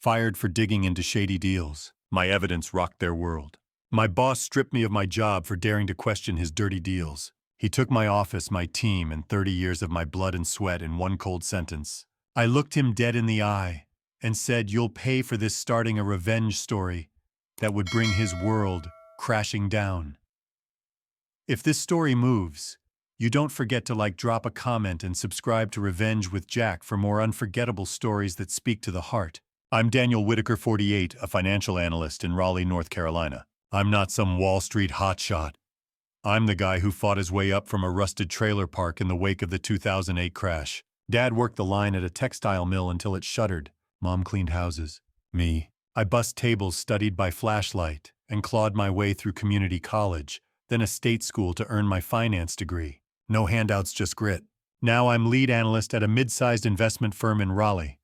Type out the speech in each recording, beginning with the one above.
Fired for digging into shady deals. My evidence rocked their world. My boss stripped me of my job for daring to question his dirty deals. He took my office, my team, and 30 years of my blood and sweat in one cold sentence. I looked him dead in the eye and said, "You'll pay for this," starting a revenge story that would bring his world crashing down. If this story moves, you don't forget to drop a comment, and subscribe to Revenge with Jack for more unforgettable stories that speak to the heart. I'm Daniel Whitaker, 48, a financial analyst in Raleigh, North Carolina. I'm not some Wall Street hotshot. I'm the guy who fought his way up from a rusted trailer park in the wake of the 2008 crash. Dad worked the line at a textile mill until it shuttered. Mom cleaned houses. Me, I bussed tables, studied by flashlight, and clawed my way through community college, then a state school to earn my finance degree. No handouts, just grit. Now I'm lead analyst at a mid-sized investment firm in Raleigh,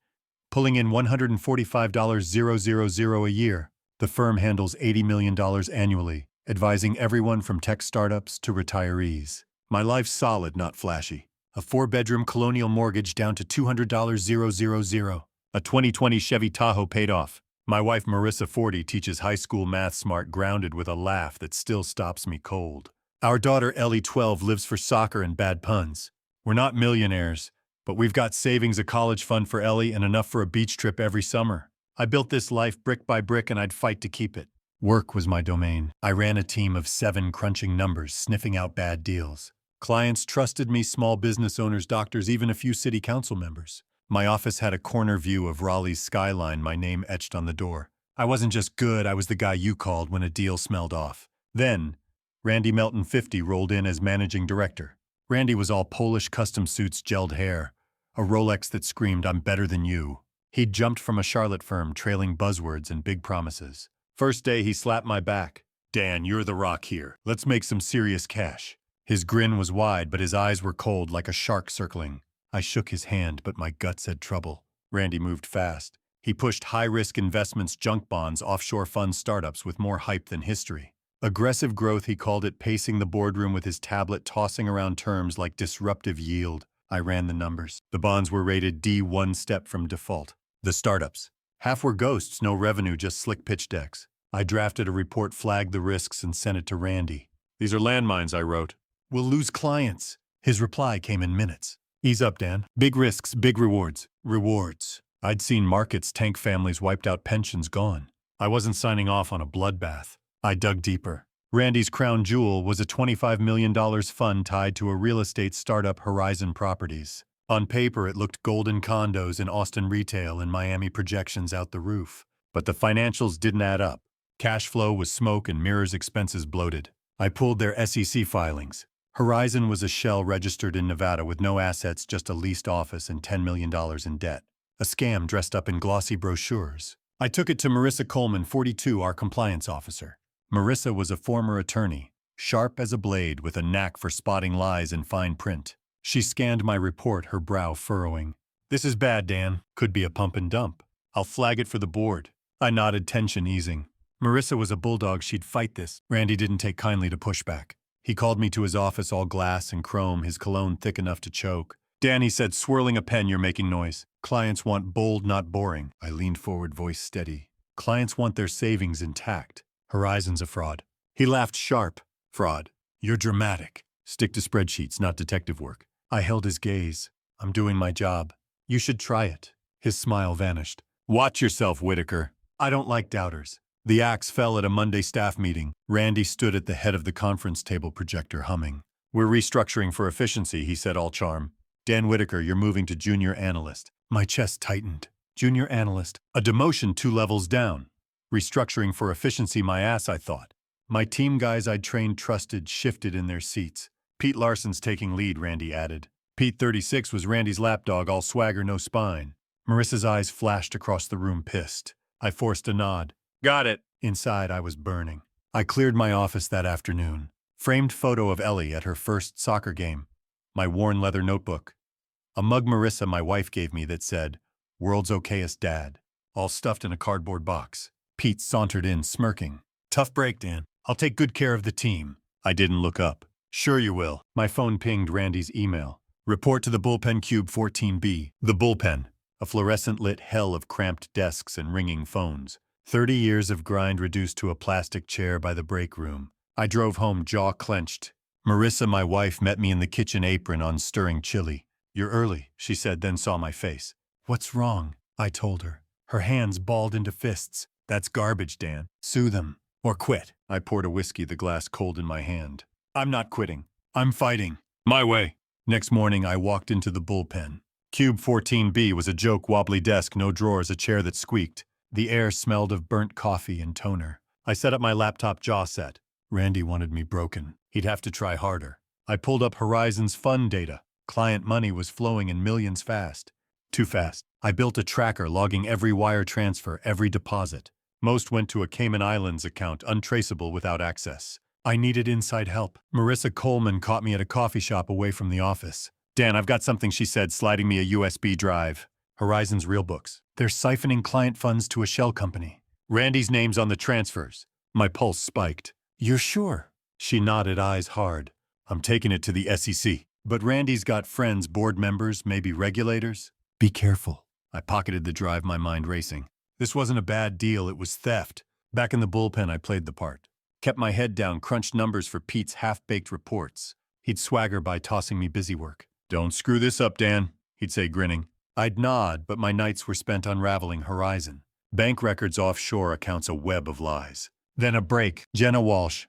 pulling in $145,000 a year. The firm handles $80 million annually, advising everyone from tech startups to retirees. My life's solid, not flashy. A 4-bedroom colonial mortgage down to $200,000. A 2020 Chevy Tahoe paid off. My wife Marissa, 40, teaches high school math, smart, grounded, with a laugh that still stops me cold. Our daughter Ellie, 12, lives for soccer and bad puns. We're not millionaires, but we've got savings, a college fund for Ellie, and enough for a beach trip every summer. I built this life brick by brick, and I'd fight to keep it. Work was my domain. I ran a team of 7 crunching numbers, sniffing out bad deals. Clients trusted me, small business owners, doctors, even a few city council members. My office had a corner view of Raleigh's skyline, my name etched on the door. I wasn't just good, I was the guy you called when a deal smelled off. Then, Randy Melton, 50, rolled in as managing director. Randy was all Polish custom suits, gelled hair, a Rolex that screamed, "I'm better than you." He'd jumped from a Charlotte firm, trailing buzzwords and big promises. First day, he slapped my back. "Dan, you're the rock here. Let's make some serious cash." His grin was wide, but his eyes were cold, like a shark circling. I shook his hand, but my gut said trouble. Randy moved fast. He pushed high-risk investments, junk bonds, offshore fund startups with more hype than history. Aggressive growth, he called it, pacing the boardroom with his tablet, tossing around terms like disruptive yield. I ran the numbers. The bonds were rated D, one step from default. The startups. Half were ghosts, no revenue, just slick pitch decks. I drafted a report, flagged the risks, and sent it to Randy. "These are landmines," I wrote. "We'll lose clients." His reply came in minutes. "Ease up, Dan. Big risks, big rewards." Rewards. I'd seen markets tank, families wiped out, pensions gone. I wasn't signing off on a bloodbath. I dug deeper. Randy's crown jewel was a $25 million fund tied to a real estate startup, Horizon Properties. On paper, it looked golden: condos in Austin, retail in Miami, projections out the roof. But the financials didn't add up. Cash flow was smoke and mirrors, expenses bloated. I pulled their SEC filings. Horizon was a shell registered in Nevada with no assets, just a leased office and $10 million in debt. A scam dressed up in glossy brochures. I took it to Marissa Coleman, 42, our compliance officer. Marissa was a former attorney, sharp as a blade with a knack for spotting lies in fine print. She scanned my report, her brow furrowing. "This is bad, Dan. Could be a pump and dump. I'll flag it for the board." I nodded, tension easing. Marissa was a bulldog, she'd fight this. Randy didn't take kindly to pushback. He called me to his office, all glass and chrome, his cologne thick enough to choke. "Dan," he said, swirling a pen, "you're making noise. Clients want bold, not boring." I leaned forward, voice steady. "Clients want their savings intact. Horizon's a fraud." He laughed sharp. "Fraud? You're dramatic. Stick to spreadsheets, not detective work." I held his gaze. "I'm doing my job. You should try it." His smile vanished. "Watch yourself, Whitaker. I don't like doubters." The axe fell at a Monday staff meeting. Randy stood at the head of the conference table, projector humming. "We're restructuring for efficiency," he said, all charm. "Dan Whitaker, you're moving to junior analyst." My chest tightened. Junior analyst. A demotion 2 levels down. Restructuring for efficiency, my ass, I thought. My team guys I'd trained, trusted, shifted in their seats. "Pete Larson's taking lead," Randy added. Pete, 36, was Randy's lapdog, all swagger, no spine. Marissa's eyes flashed across the room, pissed. I forced a nod. "Got it." Inside, I was burning. I cleared my office that afternoon. Framed photo of Ellie at her first soccer game. My worn leather notebook. A mug Marissa, my wife, gave me that said, "World's okayest dad," all stuffed in a cardboard box. Pete sauntered in, smirking. "Tough break, Dan. I'll take good care of the team." I didn't look up. "Sure you will." My phone pinged Randy's email. "Report to the bullpen, cube 14B. The bullpen. a fluorescent-lit hell of cramped desks and ringing phones. 30 years of grind reduced to a plastic chair by the break room. I drove home jaw clenched. Marissa, my wife, met me in the kitchen apron on stirring chili. "You're early," she said, then saw my face. "What's wrong?" I told her. Her hands balled into fists. "That's garbage, Dan. Sue them. Or quit." I poured a whiskey, the glass cold in my hand. "I'm not quitting. I'm fighting. My way." Next morning, I walked into the bullpen. Cube 14B was a joke, wobbly desk, no drawers, a chair that squeaked. The air smelled of burnt coffee and toner. I set up my laptop, jaw set. Randy wanted me broken. He'd have to try harder. I pulled up Horizon's fund data. Client money was flowing in millions fast. Too fast. I built a tracker logging every wire transfer, every deposit. Most went to a Cayman Islands account, untraceable without access. I needed inside help. Marissa Coleman caught me at a coffee shop away from the office. "Dan, I've got something," she said, sliding me a USB drive. Horizon's real books. They're siphoning client funds to a shell company. Randy's name's on the transfers. My pulse spiked. "You're sure?" She nodded, eyes hard. "I'm taking it to the SEC. But Randy's got friends, board members, maybe regulators. Be careful." I pocketed the drive, my mind racing. This wasn't a bad deal, it was theft. Back in the bullpen, I played the part. Kept my head down, crunched numbers for Pete's half-baked reports. He'd swagger by tossing me busy work. "Don't screw this up, Dan," he'd say, grinning. I'd nod, but my nights were spent unraveling Horizon. Bank records, offshore accounts, a web of lies. Then a break. Jenna Walsh,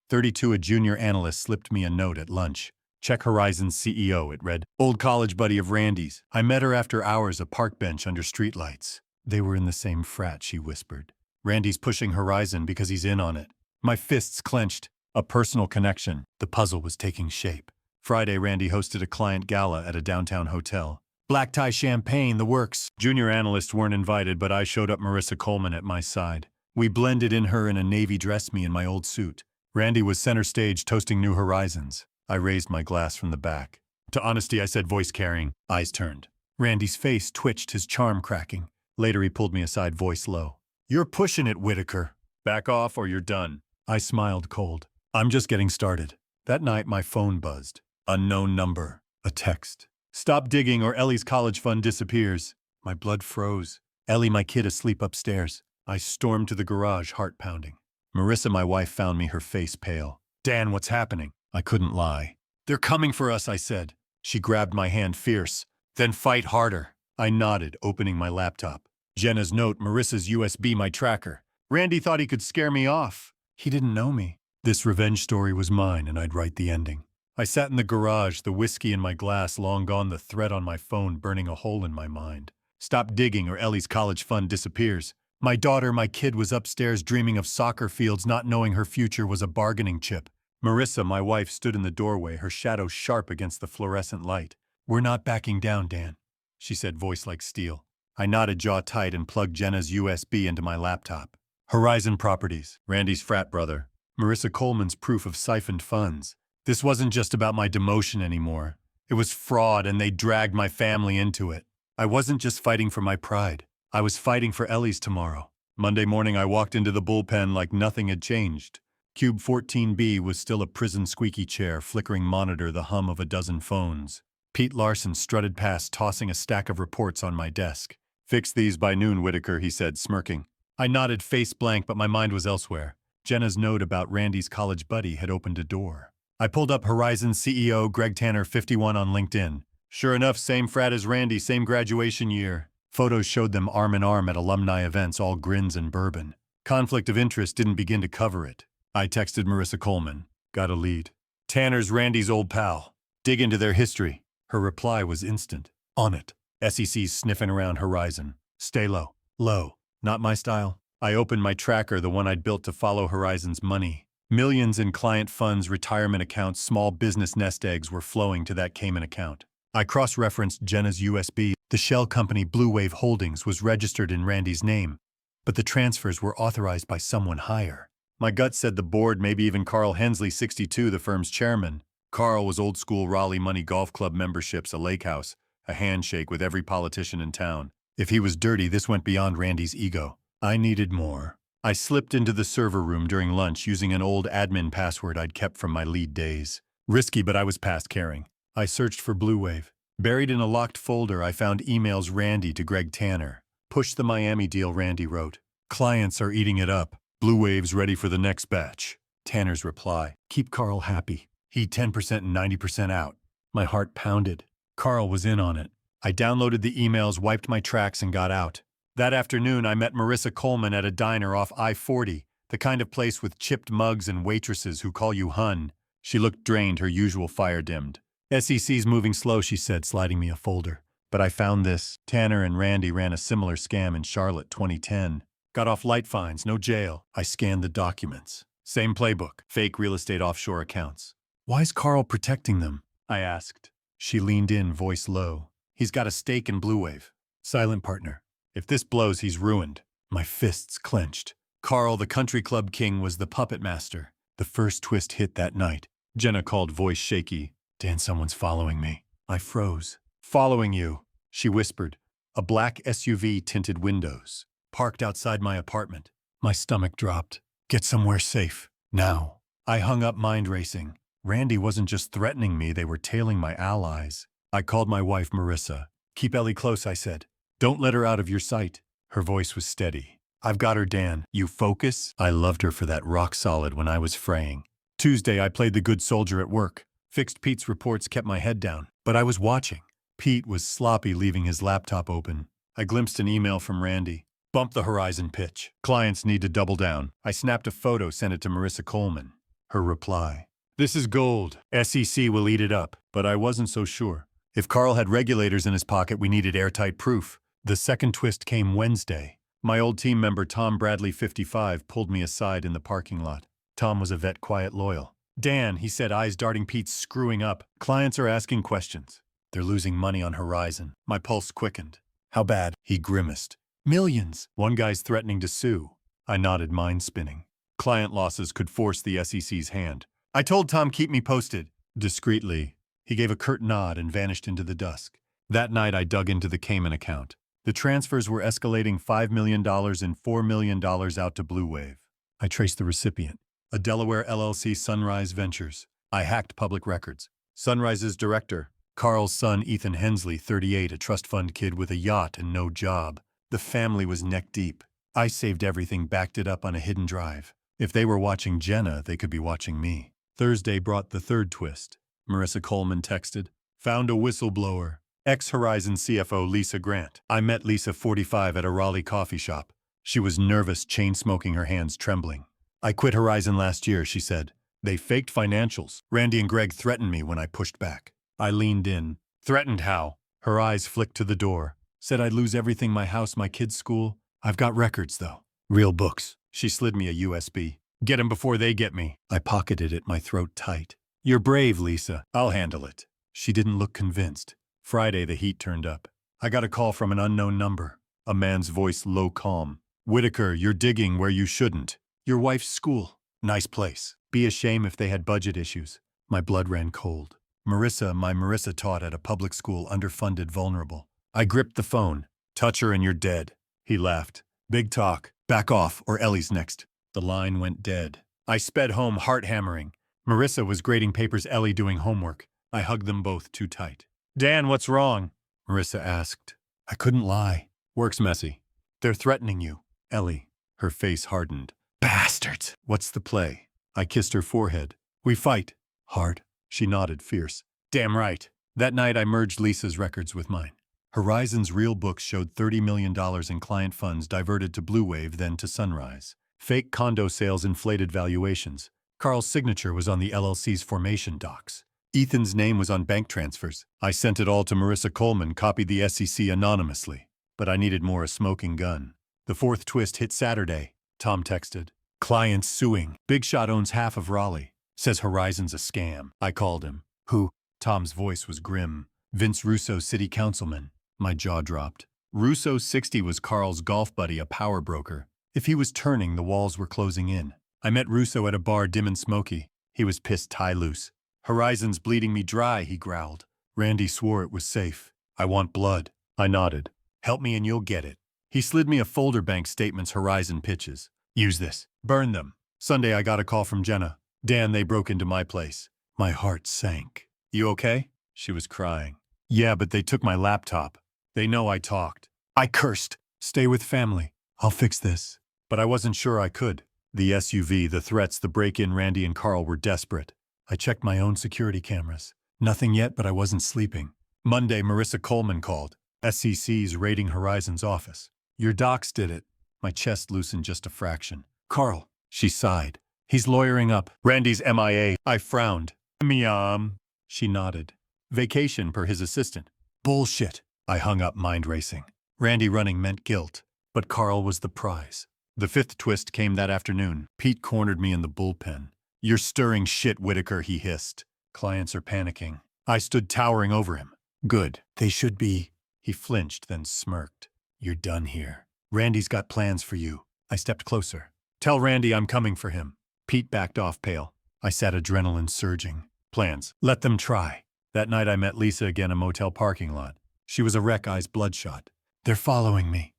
32, a junior analyst, slipped me a note at lunch. "Check Horizon's CEO," it read. "Old college buddy of Randy's. I met her after hours, a park bench under streetlights." "They were in the same frat," she whispered. "Randy's pushing Horizon because he's in on it." My fists clenched. A personal connection. The puzzle was taking shape. Friday, Randy hosted a client gala at a downtown hotel. Black tie, champagne, the works. Junior analysts weren't invited, but I showed up, Marissa Coleman at my side. We blended in, her in a navy dress, me in my old suit. Randy was center stage, toasting new horizons. I raised my glass from the back. "To honesty," I said, voice carrying. Eyes turned. Randy's face twitched, his charm cracking. Later, he pulled me aside, voice low. "You're pushing it, Whitaker. Back off or you're done." I smiled cold. "I'm just getting started." That night, my phone buzzed. Unknown number. A text. "Stop digging or Ellie's college fund disappears." My blood froze. Ellie, my kid, asleep upstairs. I stormed to the garage, heart pounding. Marissa, my wife, found me, her face pale. "Dan, what's happening?" I couldn't lie. "They're coming for us," I said. She grabbed my hand, fierce. "Then fight harder." I nodded, opening my laptop. Jenna's note, Marissa's USB, my tracker. Randy thought he could scare me off. He didn't know me. This revenge story was mine, and I'd write the ending. I sat in the garage, the whiskey in my glass long gone, the threat on my phone burning a hole in my mind. Stop digging or Ellie's college fund disappears. My daughter, my kid, was upstairs dreaming of soccer fields, not knowing her future was a bargaining chip. Marissa, my wife, stood in the doorway, her shadow sharp against the fluorescent light. "We're not backing down, Dan," she said, voice like steel. I nodded, jaw tight, and plugged Jenna's USB into my laptop. Horizon Properties, Randy's frat brother. Marissa Coleman's proof of siphoned funds. This wasn't just about my demotion anymore. It was fraud, and they dragged my family into it. I wasn't just fighting for my pride. I was fighting for Ellie's tomorrow. Monday morning, I walked into the bullpen like nothing had changed. Cube 14B was still a prison squeaky chair, flickering monitor, the hum of a dozen phones. Pete Larson strutted past, tossing a stack of reports on my desk. "Fix these by noon, Whitaker," he said, smirking. I nodded, face blank, but my mind was elsewhere. Jenna's note about Randy's college buddy had opened a door. I pulled up Horizon CEO Greg Tanner, 51, on LinkedIn. Sure enough, same frat as Randy, same graduation year. Photos showed them arm in arm at alumni events, all grins and bourbon. Conflict of interest didn't begin to cover it. I texted Marissa Coleman. Got a lead. "Tanner's Randy's old pal. Dig into their history." Her reply was instant. "On it." SEC's sniffing around Horizon. "Stay low." Low. Not my style. I opened my tracker, the one I'd built to follow Horizon's money. Millions in client funds, retirement accounts, small business nest eggs were flowing to that Cayman account. I cross-referenced Jenna's USB. The shell company Blue Wave Holdings was registered in Randy's name, but the transfers were authorized by someone higher. My gut said the board, maybe even Carl Hensley, 62, the firm's chairman. Carl was old-school Raleigh money golf club memberships, a lake house, a handshake with every politician in town. If he was dirty, this went beyond Randy's ego. I needed more. I slipped into the server room during lunch using an old admin password I'd kept from my lead days. Risky, but I was past caring. I searched for Blue Wave. Buried in a locked folder, I found emails Randy to Greg Tanner. Push the Miami deal, Randy wrote. Clients are eating it up. Blue Wave's ready for the next batch. Tanner's reply. Keep Carl happy. He 10% and 90% out. My heart pounded. Carl was in on it. I downloaded the emails, wiped my tracks, and got out. That afternoon, I met Marissa Coleman at a diner off I-40, the kind of place with chipped mugs and waitresses who call you hun. She looked drained, her usual fire dimmed. SEC's moving slow, she said, sliding me a folder. But I found this. Tanner and Randy ran a similar scam in Charlotte 2010. Got off light fines, no jail. I scanned the documents. Same playbook, fake real estate offshore accounts. Why's Carl protecting them? I asked. She leaned in, voice low. He's got a stake in Blue Wave. Silent partner. If this blows, he's ruined. My fists clenched. Carl, the country club king, was the puppet master. The first twist hit that night. Jenna called, voice shaky. Dan, someone's following me. I froze. Following you, she whispered. A black SUV tinted windows. Parked outside my apartment. My stomach dropped. Get somewhere safe. Now. I hung up, mind racing. Randy wasn't just threatening me, they were tailing my allies. I called my wife, Marissa. Keep Ellie close, I said. Don't let her out of your sight. Her voice was steady. I've got her, Dan. You focus? I loved her for that rock solid when I was fraying. Tuesday, I played the good soldier at work. Fixed Pete's reports, kept my head down. But I was watching. Pete was sloppy, leaving his laptop open. I glimpsed an email from Randy. Bump the horizon pitch. Clients need to double down. I snapped a photo, sent it to Marissa Coleman. Her reply. This is gold. SEC will eat it up. But I wasn't so sure. If Carl had regulators in his pocket, we needed airtight proof. The second twist came Wednesday. My old team member Tom Bradley, 55, pulled me aside in the parking lot. Tom was a vet, quiet, loyal. Dan, he said, eyes darting, Pete's screwing up. Clients are asking questions. They're losing money on Horizon. My pulse quickened. How bad? He grimaced. Millions. One guy's threatening to sue. I nodded, mind spinning. Client losses could force the SEC's hand. I told Tom keep me posted. Discreetly. He gave a curt nod and vanished into the dusk. That night I dug into the Cayman account. The transfers were escalating $5 million and $4 million out to Blue Wave. I traced the recipient. A Delaware LLC, Sunrise Ventures. I hacked public records. Sunrise's director, Carl's son Ethan Hensley, 38, a trust fund kid with a yacht and no job. The family was neck deep. I saved everything, backed it up on a hidden drive. If they were watching Jenna, they could be watching me. Thursday brought the third twist. Marissa Coleman texted. Found a whistleblower. Ex-Horizon CFO Lisa Grant. I met Lisa, 45, at a Raleigh coffee shop. She was nervous, chain-smoking, her hands trembling. I quit Horizon last year, she said. They faked financials. Randy and Greg threatened me when I pushed back. I leaned in. Threatened how? Her eyes flicked to the door. Said I'd lose everything, my house, my kids' school. I've got records, though. Real books. She slid me a USB. Get 'em before they get me. I pocketed it, my throat tight. You're brave, Lisa. I'll handle it. She didn't look convinced. Friday, the heat turned up. I got a call from an unknown number. A man's voice low calm. Whitaker, you're digging where you shouldn't. Your wife's school. Nice place. Be a shame if they had budget issues. My blood ran cold. Marissa taught at a public school, underfunded, vulnerable. I gripped the phone. Touch her and you're dead. He laughed. Big talk. Back off, or Ellie's next. The line went dead. I sped home, heart hammering. Marissa was grading papers, Ellie doing homework. I hugged them both too tight. Dan, what's wrong? Marissa asked. I couldn't lie. Work's messy. They're threatening you. Ellie. Her face hardened. Bastards! What's the play? I kissed her forehead. We fight. Hard. She nodded, fierce. Damn right. That night I merged Lisa's records with mine. Horizon's real books showed $30 million in client funds diverted to Blue Wave, then to Sunrise. Fake condo sales inflated valuations. Carl's signature was on the LLC's formation docs. Ethan's name was on bank transfers. I sent it all to Marissa Coleman, copied the SEC anonymously. But I needed more, a smoking gun. The fourth twist hit Saturday. Tom texted. Clients suing. Big Shot owns half of Raleigh. Says Horizon's a scam. I called him. Who? Tom's voice was grim. Vince Russo, city councilman. My jaw dropped. Russo, 60, was Carl's golf buddy, a power broker. If he was turning, the walls were closing in. I met Russo at a bar, dim and smoky. He was pissed, tie loose. Horizon's bleeding me dry, he growled. Randy swore it was safe. I want blood. I nodded. Help me and you'll get it. He slid me a folder, bank statements, Horizon pitches. Use this. Burn them. Sunday I got a call from Jenna. Dan, they broke into my place. My heart sank. You okay? She was crying. Yeah, but they took my laptop. They know I talked. I cursed. Stay with family. I'll fix this. But I wasn't sure I could. The SUV, the threats, the break-in, Randy and Carl were desperate. I checked my own security cameras. Nothing yet, but I wasn't sleeping. Monday, Marissa Coleman called. SEC's Rating Horizon's office. Your docs did it. My chest loosened just a fraction. Carl, she sighed. He's lawyering up. Randy's MIA. I frowned. Miam. She nodded. Vacation per his assistant. Bullshit. I hung up, mind racing. Randy running meant guilt, but Carl was the prize. The fifth twist came that afternoon. Pete cornered me in the bullpen. You're stirring shit, Whitaker, he hissed. Clients are panicking. I stood towering over him. Good. They should be. He flinched, then smirked. You're done here. Randy's got plans for you. I stepped closer. Tell Randy I'm coming for him. Pete backed off pale. I sat, adrenaline surging. Plans. Let them try. That night I met Lisa again in a motel parking lot. She was a wreck, eyes bloodshot. They're following me,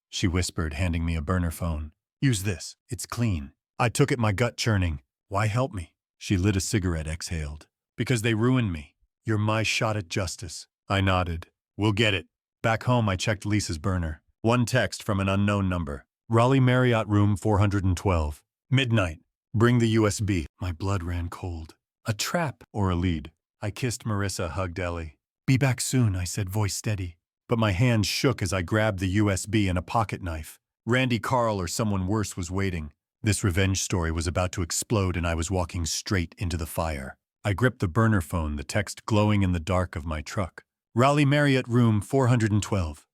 she whispered, handing me a burner phone. Use this. It's clean. I took it, my gut churning. Why help me? She lit a cigarette, exhaled. Because they ruined me. You're my shot at justice. I nodded. We'll get it. Back home, I checked Lisa's burner. One text from an unknown number. Raleigh Marriott room 412. Midnight. Bring the USB. My blood ran cold. A trap or a lead? I kissed Marissa, hugged Ellie. Be back soon, I said, voice steady. But my hand shook as I grabbed the USB and a pocket knife. Randy, Carl, or someone worse was waiting. This revenge story was about to explode and I was walking straight into the fire. I gripped the burner phone, the text glowing in the dark of my truck. Raleigh Marriott room 412.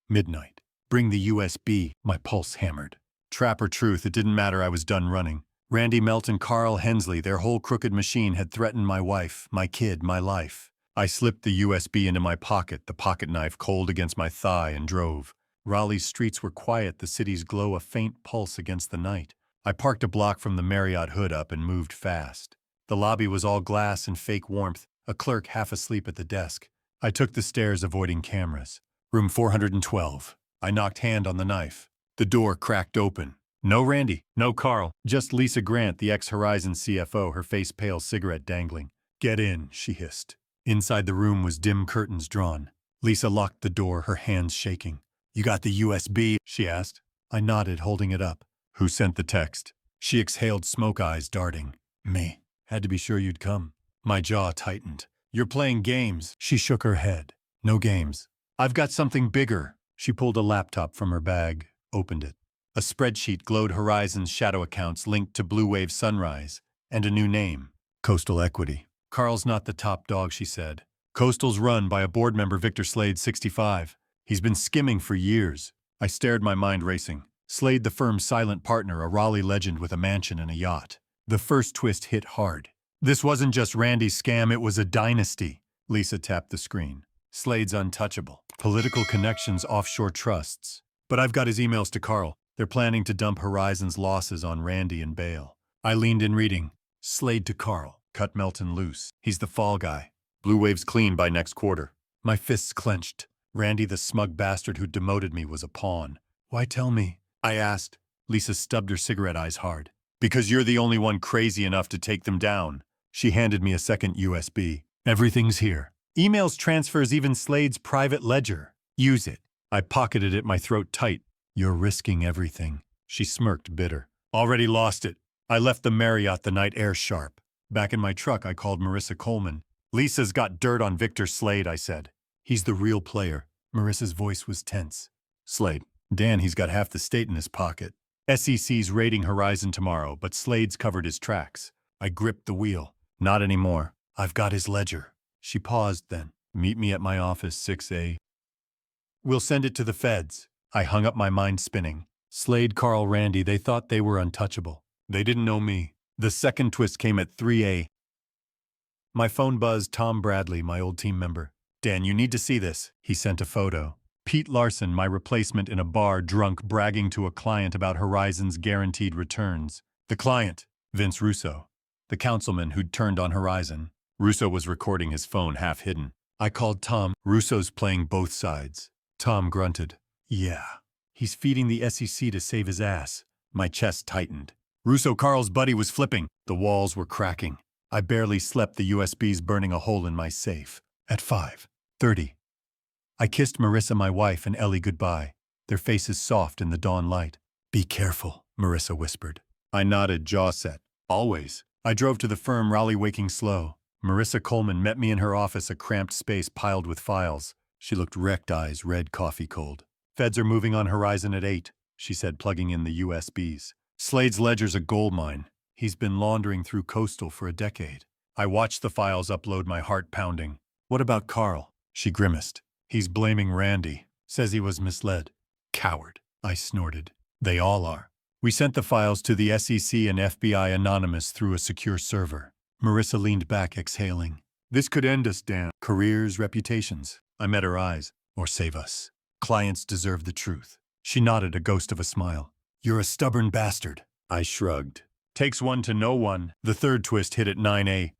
Midnight. Bring the USB. My pulse hammered. Trap or truth, it didn't matter, I was done running. Randy, Melton, Carl, Hensley, their whole crooked machine had threatened my wife, my kid, my life. I slipped the USB into my pocket, the pocket knife cold against my thigh, and drove. Raleigh's streets were quiet, the city's glow a faint pulse against the night. I parked a block from the Marriott hood up and moved fast. The lobby was all glass and fake warmth, a clerk half asleep at the desk. I took the stairs, avoiding cameras. Room 412. I knocked hand on the knife. The door cracked open. No Randy, no Carl, just Lisa Grant, the ex-Horizon CFO, her face pale, cigarette dangling. Get in, she hissed. Inside the room was dim curtains drawn. Lisa locked the door, her hands shaking. You got the USB? She asked. I nodded, holding it up. Who sent the text? She exhaled, smoke eyes darting. Me. Had to be sure you'd come. My jaw tightened. You're playing games. She shook her head. No games. I've got something bigger. She pulled a laptop from her bag, opened it. A spreadsheet glowed, Horizon's shadow accounts linked to Blue Wave Sunrise, and a new name. Coastal Equity. Carl's not the top dog, she said. Coastal's run by a board member, Victor Slade, 65. He's been skimming for years. I stared, my mind racing. Slade, the firm's silent partner, a Raleigh legend with a mansion and a yacht. The first twist hit hard. This wasn't just Randy's scam, it was a dynasty. Lisa tapped the screen. Slade's untouchable. Political connections, offshore trusts. But I've got his emails to Carl. They're planning to dump Horizon's losses on Randy and bail. I leaned in, reading. Slade to Carl. Cut Melton loose. He's the fall guy. Blue Wave's clean by next quarter. My fists clenched. Randy, the smug bastard who demoted me, was a pawn. Why tell me? I asked. Lisa stubbed her cigarette, eyes hard. Because you're the only one crazy enough to take them down. She handed me a second USB. Everything's here. Emails, transfers, even Slade's private ledger. Use it. I pocketed it, my throat tight. You're risking everything. She smirked, bitter. Already lost it. I left the Marriott the night air sharp. Back in my truck, I called Marissa Coleman. Lisa's got dirt on Victor Slade, I said. He's the real player. Marissa's voice was tense. Slade. Dan, he's got half the state in his pocket. SEC's raiding Horizon tomorrow, but Slade's covered his tracks. I gripped the wheel. Not anymore. I've got his ledger. She paused then. Meet me at my office, 6A. We'll send it to the feds. I hung up, my mind spinning. Slade, Carl, Randy, they thought they were untouchable. They didn't know me. The second twist came at 3A. My phone buzzed. Tom Bradley, my old team member. Dan, you need to see this. He sent a photo. Pete Larson, my replacement, in a bar, drunk, bragging to a client about Horizon's guaranteed returns. The client, Vince Russo, the councilman who'd turned on Horizon. Russo was recording his phone, half hidden. I called Tom. Russo's playing both sides. Tom grunted. Yeah. He's feeding the SEC to save his ass. My chest tightened. Russo, Carl's buddy, was flipping. The walls were cracking. I barely slept, the USBs burning a hole in my safe. At 5. 30. I kissed Marissa, my wife, and Ellie goodbye, their faces soft in the dawn light. Be careful, Marissa whispered. I nodded, jaw set. Always. I drove to the firm, Raleigh waking slow. Marissa Coleman met me in her office, a cramped space piled with files. She looked wrecked, eyes red coffee cold. Feds are moving on horizon at 8, she said, plugging in the USBs. Slade's ledger's a gold mine. He's been laundering through Coastal for a decade. I watched the files upload, my heart pounding. What about Carl? She grimaced. He's blaming Randy. Says he was misled. Coward. I snorted. They all are. We sent the files to the SEC and FBI anonymous through a secure server. Marissa leaned back, exhaling. This could end us, Dan. Careers, reputations. I met her eyes. Or save us. Clients deserve the truth. She nodded, a ghost of a smile. You're a stubborn bastard. I shrugged. Takes one to know one. The third twist hit at 9 a.m.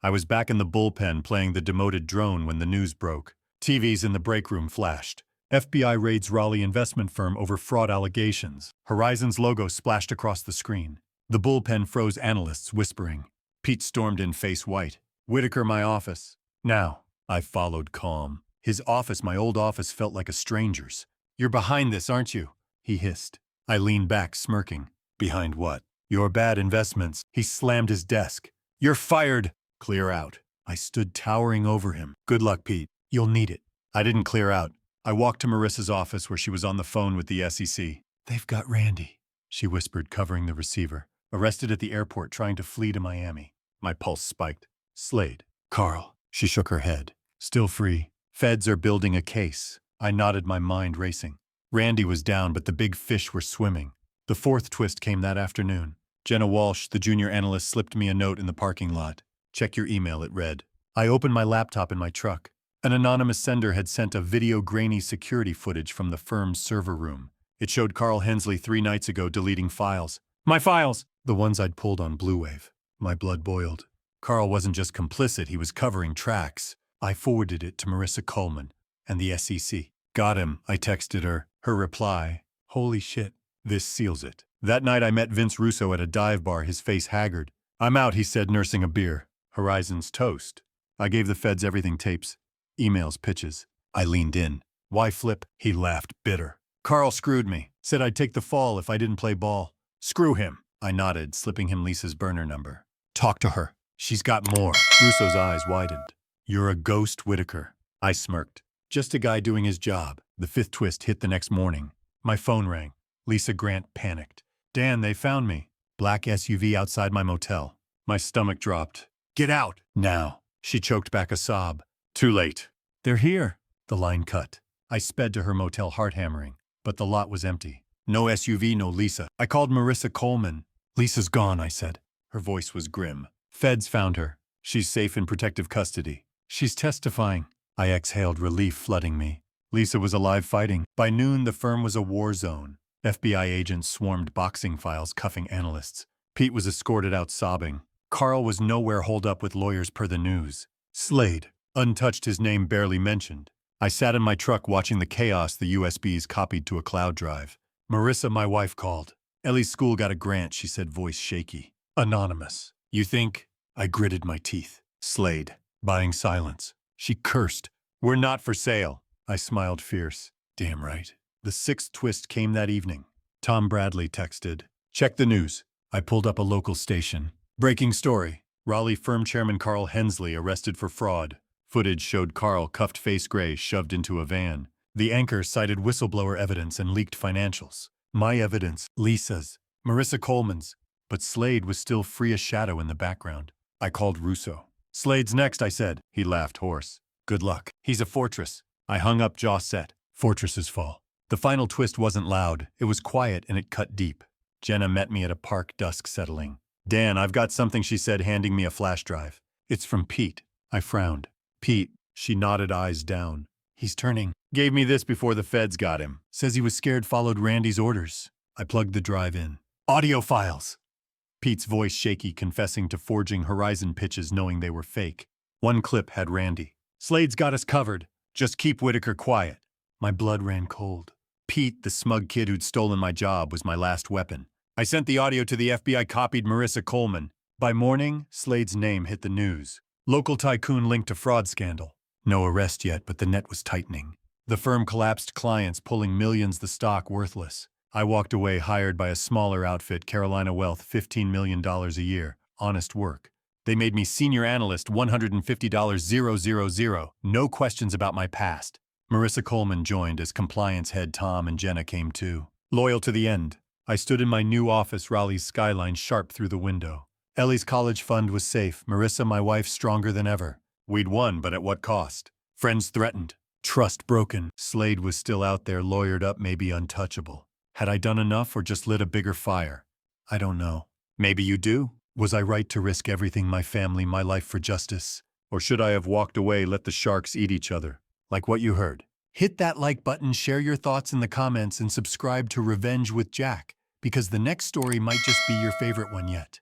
I was back in the bullpen playing the demoted drone when the news broke. TVs in the break room flashed. FBI raids Raleigh investment firm over fraud allegations. Horizon's logo splashed across the screen. The bullpen froze, analysts whispering. Pete stormed in, face white. Whitaker, my office. Now. I followed, calm. His office, my old office, felt like a stranger's. You're behind this, aren't you? He hissed. I leaned back, smirking. Behind what? Your bad investments. He slammed his desk. You're fired. Clear out. I stood towering over him. Good luck, Pete. You'll need it. I didn't clear out. I walked to Marissa's office where she was on the phone with the SEC. They've got Randy, she whispered, covering the receiver. Arrested at the airport, trying to flee to Miami. My pulse spiked. Slade. Carl. She shook her head. Still free. Feds are building a case. I nodded, my mind racing. Randy was down, but the big fish were swimming. The fourth twist came that afternoon. Jenna Walsh, the junior analyst, slipped me a note in the parking lot. Check your email, it read. I opened my laptop in my truck. An anonymous sender had sent a video grainy security footage from the firm's server room. It showed Carl Hensley 3 nights ago deleting files. My files! The ones I'd pulled on Blue Wave. My blood boiled. Carl wasn't just complicit, he was covering tracks. I forwarded it to Marissa Coleman and the SEC. Got him, I texted her. Her reply, holy shit, this seals it. That night I met Vince Russo at a dive bar, his face haggard. I'm out, he said, nursing a beer. Horizon's toast. I gave the feds everything, tapes, emails, pitches. I leaned in. Why flip? He laughed, bitter. Carl screwed me. Said I'd take the fall if I didn't play ball. Screw him. I nodded, slipping him Lisa's burner number. Talk to her. She's got more. Russo's eyes widened. You're a ghost, Whitaker. I smirked. Just a guy doing his job. The fifth twist hit the next morning. My phone rang. Lisa Grant panicked. Dan, they found me. Black SUV outside my motel. My stomach dropped. Get out. Now. She choked back a sob. Too late. They're here. The line cut. I sped to her motel, heart hammering. But the lot was empty. No SUV, no Lisa. I called Marissa Coleman. Lisa's gone, I said. Her voice was grim. Feds found her. She's safe in protective custody. She's testifying. I exhaled, relief flooding me. Lisa was alive, fighting. By noon, the firm was a war zone. FBI agents swarmed boxing files, cuffing analysts. Pete was escorted out sobbing. Carl was nowhere holed up with lawyers per the news. Slade, untouched, his name barely mentioned. I sat in my truck watching the chaos, the USBs copied to a cloud drive. Marissa, my wife, called. Ellie's school got a grant, she said, voice shaky. Anonymous. You think? I gritted my teeth. Slade. Buying silence. She cursed. We're not for sale. I smiled fierce. Damn right. The sixth twist came that evening. Tom Bradley texted. Check the news. I pulled up a local station. Breaking story. Raleigh firm chairman Carl Hensley arrested for fraud. Footage showed Carl, cuffed, face gray, shoved into a van. The anchor cited whistleblower evidence and leaked financials. My evidence, Lisa's, Marissa Coleman's. But Slade was still free as shadow in the background. I called Russo. Slade's next, I said. He laughed hoarse. Good luck. He's a fortress. I hung up, jaw set. Fortresses fall. The final twist wasn't loud. It was quiet and it cut deep. Jenna met me at a park, dusk settling. Dan, I've got something, she said, handing me a flash drive. It's from Pete. I frowned. Pete. She nodded, eyes down. He's turning. Gave me this before the feds got him. Says he was scared, followed Randy's orders. I plugged the drive in. Audio files. Pete's voice shaky, confessing to forging Horizon pitches knowing they were fake. One clip had Randy. Slade's got us covered. Just keep Whitaker quiet. My blood ran cold. Pete, the smug kid who'd stolen my job, was my last weapon. I sent the audio to the FBI, copied Marissa Coleman. By morning, Slade's name hit the news. Local tycoon linked to fraud scandal. No arrest yet, but the net was tightening. The firm collapsed, clients pulling millions, the stock worthless. I walked away, hired by a smaller outfit, Carolina Wealth, $15 million a year. Honest work. They made me senior analyst, $150,000. No questions about my past. Marissa Coleman joined as compliance head. Tom and Jenna came too. Loyal to the end. I stood in my new office, Raleigh's skyline sharp through the window. Ellie's college fund was safe. Marissa, my wife, stronger than ever. We'd won, but at what cost? Friends threatened. Trust broken. Slade was still out there, lawyered up, maybe untouchable. Had I done enough or just lit a bigger fire? I don't know. Maybe you do? Was I right to risk everything, my family, my life, for justice? Or should I have walked away, let the sharks eat each other? Like what you heard. Hit that like button, share your thoughts in the comments, and subscribe to Revenge with Jack, because the next story might just be your favorite one yet.